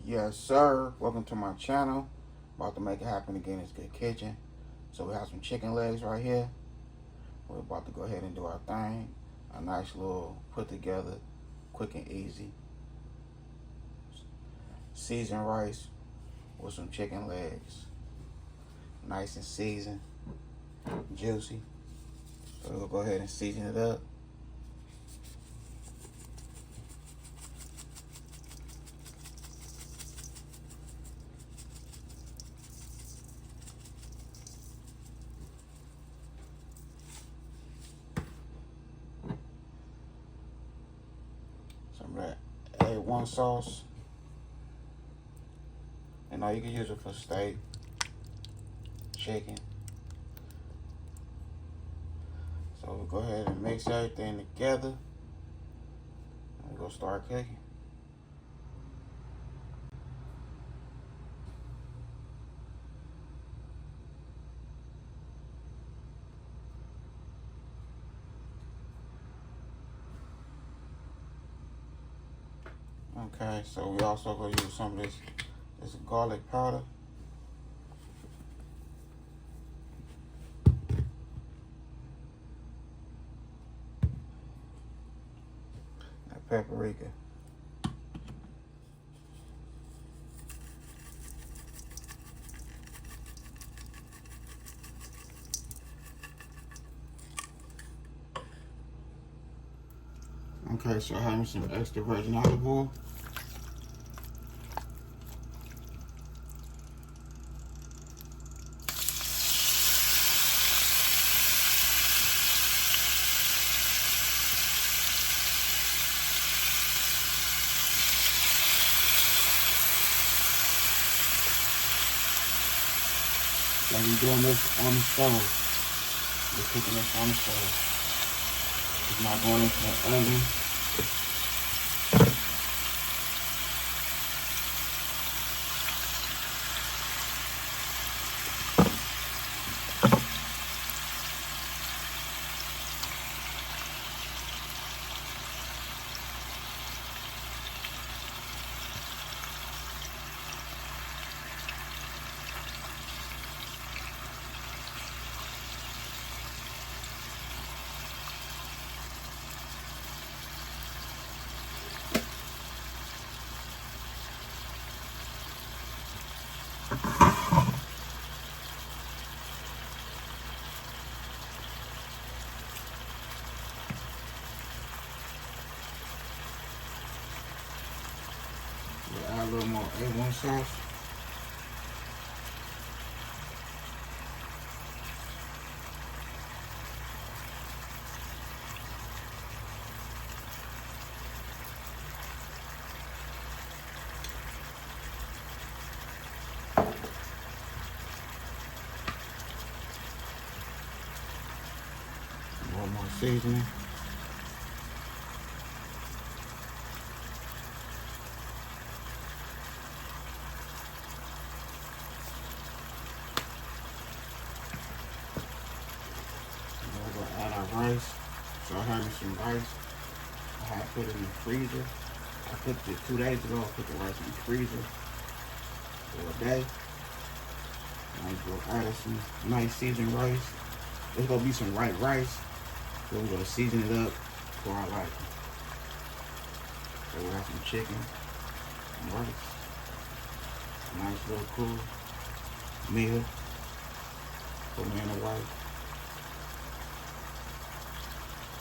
Yes, sir. Welcome to my channel. About to make it happen again. It's Good Kitchen. So we have some chicken legs right here. We're about to go ahead and do our thing. A nice little put together, quick and easy. Seasoned rice with some chicken legs. Nice and seasoned, juicy. So we'll go ahead and season it up. Some of that A1 sauce. And now you can use it for steak, chicken. So we'll go ahead and mix everything together. And we're gonna start cooking. Okay, so we also gonna use some of this garlic powder. That paprika. Okay, so I have some extra virgin olive oil. So we're doing this on the stove. We're cooking this on the stove. It's not going into the oven. We'll add a little more A1 sauce. A little more seasoning. Rice. So I had me some rice. I had put it in the freezer. I cooked it 2 days ago. I put the rice in the freezer for a day. And I'm gonna add some nice seasoned rice. There's gonna be some white rice. So we're gonna season it up for our liking. So we'll have some chicken and rice. Nice little cool meal for me and the wife.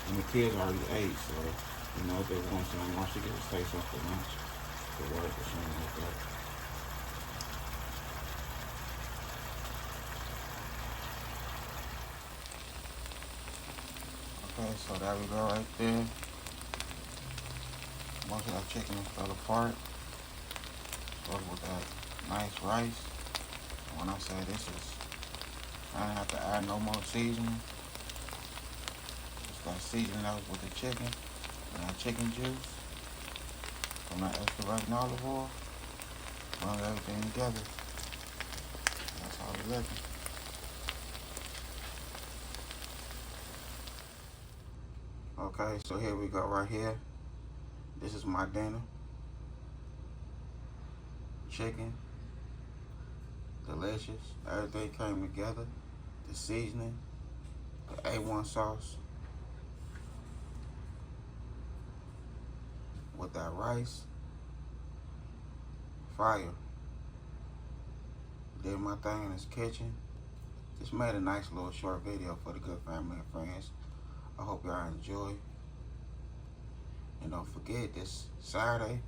And the kids already ate, so, you know, if they want something, once you get to take something for lunch, for work or something like that. Okay, so there we go right there. Most of that chicken fell apart. Goes with that nice rice. And when I say this is, I didn't have to add no more seasoning. That seasoning out with the chicken and that chicken juice from that extra virgin olive oil. Run everything together. That's how it's looking. Okay, so here we go right here. This is my dinner. chicken, delicious. Everything came together. The seasoning, the A1 sauce, with that rice, fire. Did my thing in this kitchen. Just made a nice little short video for the good family and friends. I hope y'all enjoy. And don't forget, this Saturday,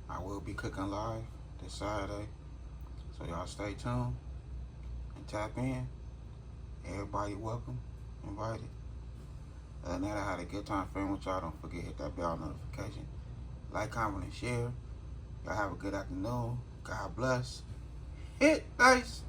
I will be cooking live this Saturday. So y'all stay tuned and tap in. Everybody welcome, invited. Other than that, I had a good time filming with y'all. Don't forget, hit that bell notification. Like, comment, and share. Y'all have a good afternoon. God bless. Hit dice.